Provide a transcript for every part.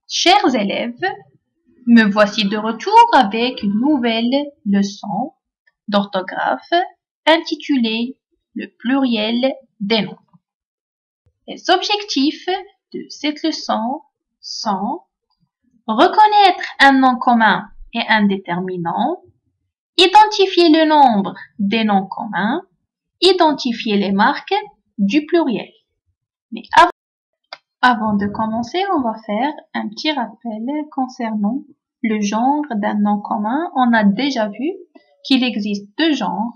Chers élèves, me voici de retour avec une nouvelle leçon d'orthographe intitulée Le pluriel des noms. Les objectifs de cette leçon sont reconnaître un nom commun et un déterminant, identifier le nombre des noms communs, identifier les marques du pluriel. Mais avant de commencer, on va faire un petit rappel concernant le genre d'un nom commun. On a déjà vu qu'il existe deux genres,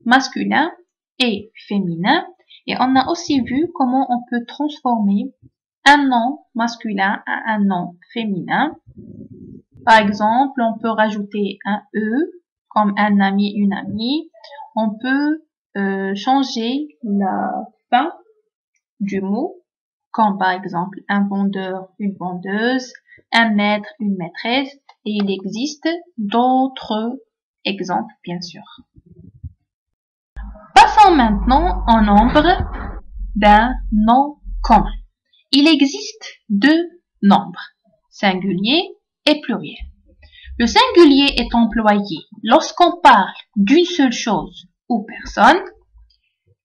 masculin et féminin. Et on a aussi vu comment on peut transformer un nom masculin à un nom féminin. Par exemple, on peut rajouter un E comme un ami, une amie. On peut changer la fin du mot, comme par exemple un vendeur, une vendeuse, un maître, une maîtresse, et il existe d'autres exemples, bien sûr. Passons maintenant au nombre d'un nom commun. Il existe deux nombres, singulier et pluriel. Le singulier est employé lorsqu'on parle d'une seule chose ou personne.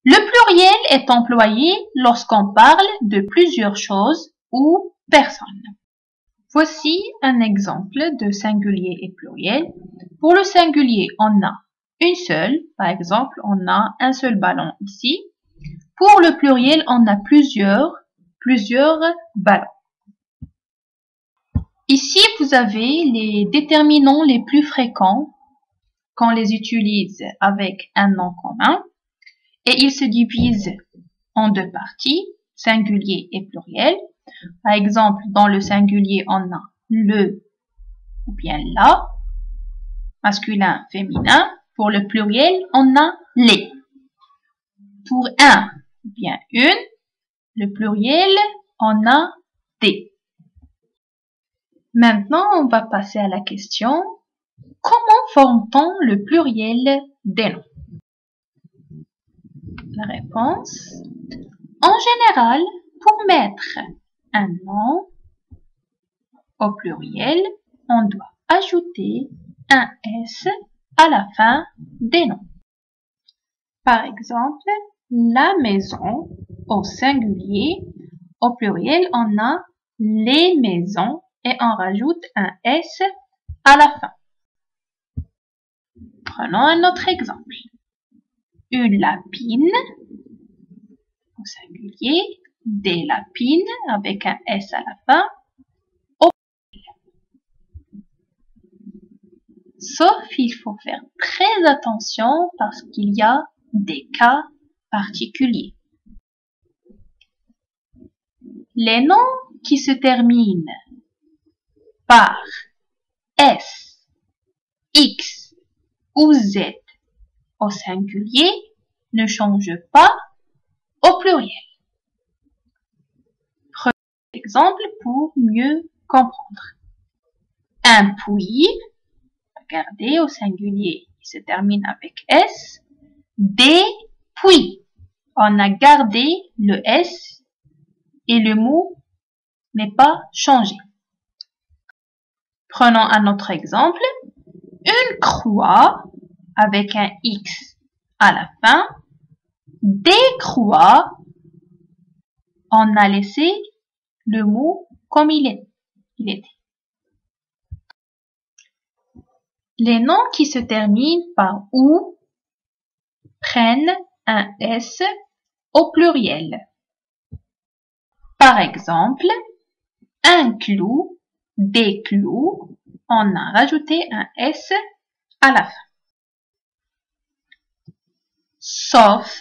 Le pluriel est employé lorsqu'on parle de plusieurs choses ou personnes. Voici un exemple de singulier et pluriel. Pour le singulier, on a une seule. Par exemple, on a un seul ballon ici. Pour le pluriel, on a plusieurs ballons. Ici, vous avez les déterminants les plus fréquents qu'on les utilise avec un nom commun. Et ils se divisent en deux parties, singulier et pluriel. Par exemple, dans le singulier, on a le ou bien la, masculin, féminin. Pour le pluriel, on a les. Pour un ou bien une, le pluriel, on a des. Maintenant, on va passer à la question, comment forme-t-on le pluriel des noms? La réponse, en général, pour mettre un nom au pluriel, on doit ajouter un S à la fin des noms. Par exemple, la maison au singulier, au pluriel, on a les maisons et on rajoute un S à la fin. Prenons un autre exemple. Une lapine au singulier, des lapines avec un S à la fin au pluriel. Sauf il faut faire très attention parce qu'il y a des cas particuliers. Les noms qui se terminent par S, X ou Z au singulier ne changent pas au pluriel. Prenons l'exemple pour mieux comprendre. Un puits, regardez au singulier, qui se termine avec S. Des puits, on a gardé le S et le mot n'est pas changé. Prenons un autre exemple. Une croix avec un X à la fin. Des croix, on a laissé le mot comme il était. Les noms qui se terminent par OU prennent un S au pluriel. Par exemple, un clou, des clous, on a rajouté un S à la fin. Sauf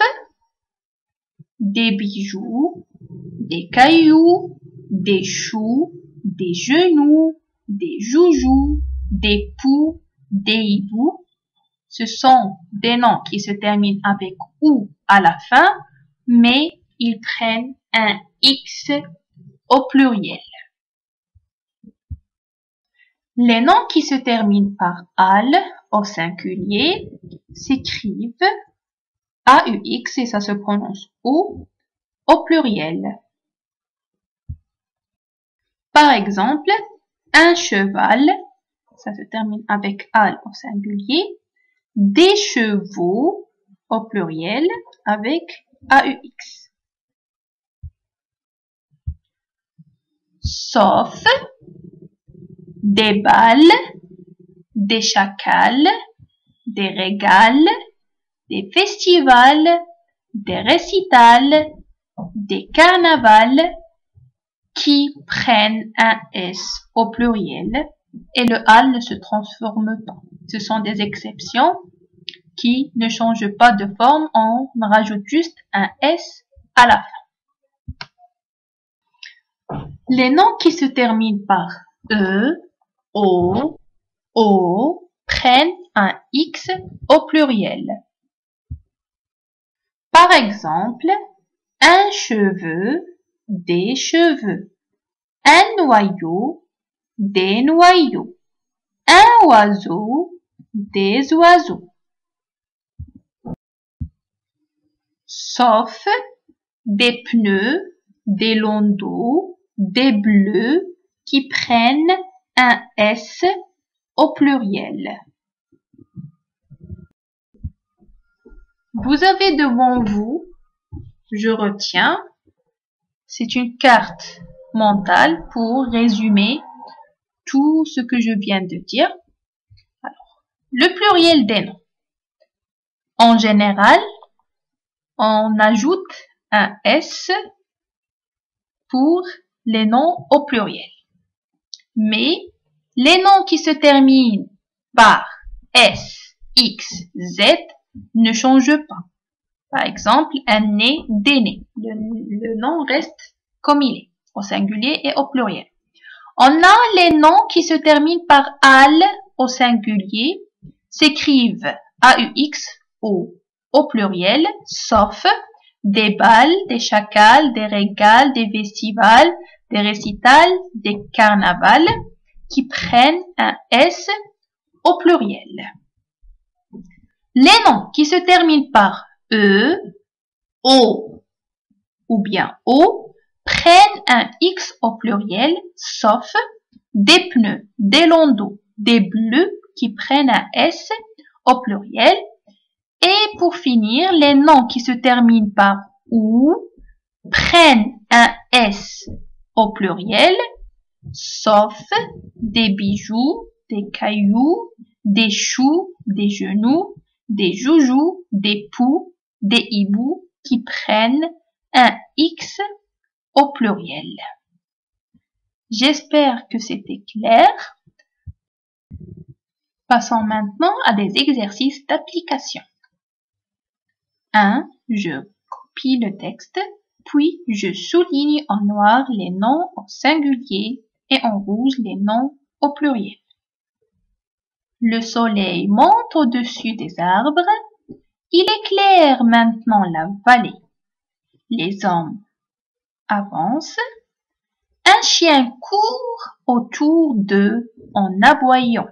des bijoux, des cailloux, des choux, des genoux, des joujoux, des poux, des hiboux. Ce sont des noms qui se terminent avec OU à la fin, mais ils prennent un X au pluriel. Les noms qui se terminent par AL au singulier s'écrivent AUX et ça se prononce OU au pluriel. Par exemple, un cheval, ça se termine avec al au singulier, des chevaux au pluriel avec AUX. Sauf des balles, des chacals, des régals, des festivals, des récitals, des carnavals qui prennent un S au pluriel et le al ne se transforme pas. Ce sont des exceptions qui ne changent pas de forme, on rajoute juste un S à la fin. Les noms qui se terminent par E, O prennent un X au pluriel. Par exemple, un cheveu, des cheveux, un noyau, des noyaux, un oiseau, des oiseaux. Sauf des pneus, des landaux, des bleus qui prennent un S au pluriel. Vous avez devant vous, je retiens, c'est une carte mentale pour résumer tout ce que je viens de dire. Alors, le pluriel des noms. En général, on ajoute un S pour les noms au pluriel. Mais les noms qui se terminent par S, X, Z ne changent pas. Par exemple, un nez, des nez. Le nom reste comme il est, au singulier et au pluriel. On a les noms qui se terminent par al au singulier, s'écrivent AUX au pluriel, sauf des balles, des chacals, des régals, des festivals, des récitals, des carnavals qui prennent un S au pluriel. Les noms qui se terminent par E, O ou bien O prennent un X au pluriel, sauf des pneus, des landaux, des bleus qui prennent un S au pluriel. Et pour finir, les noms qui se terminent par OU prennent un S au pluriel, sauf des bijoux, des cailloux, des choux, des genoux, des joujoux, des poux, des hiboux qui prennent un X au pluriel. J'espère que c'était clair. Passons maintenant à des exercices d'application. 1. Je copie le texte, puis je souligne en noir les noms au singulier et en rouge les noms au pluriel. Le soleil monte au-dessus des arbres. Il éclaire maintenant la vallée. Les hommes avancent. Un chien court autour d'eux en aboyant.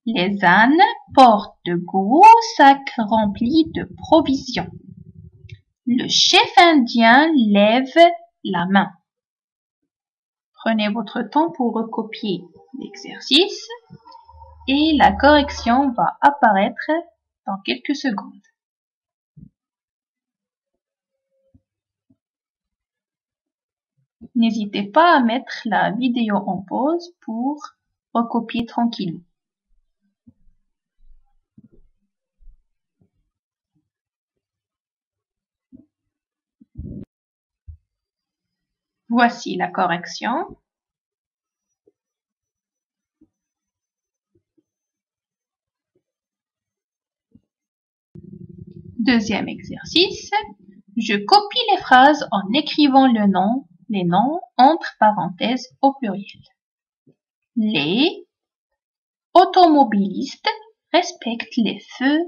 Les ânes portent de gros sacs remplis de provisions. Le chef indien lève la main. Prenez votre temps pour recopier l'exercice et la correction va apparaître dans quelques secondes. N'hésitez pas à mettre la vidéo en pause pour recopier tranquillement. Voici la correction. Deuxième exercice. Je copie les phrases en écrivant les noms entre parenthèses au pluriel. Les automobilistes respectent les feux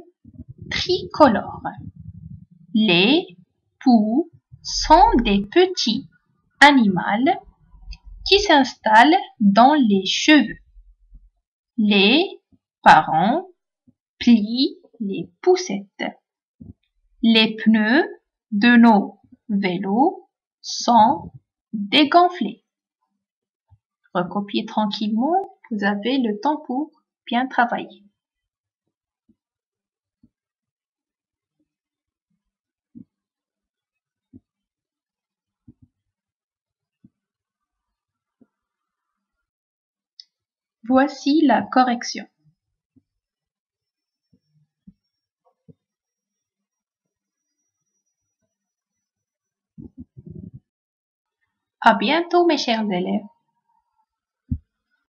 tricolores. Les poux sont des petits animaux qui s'installent dans les cheveux. Les parents plient les poussettes. Les pneus de nos vélos sont dégonflés. Recopiez tranquillement, vous avez le temps pour bien travailler. Voici la correction. À bientôt mes chers élèves.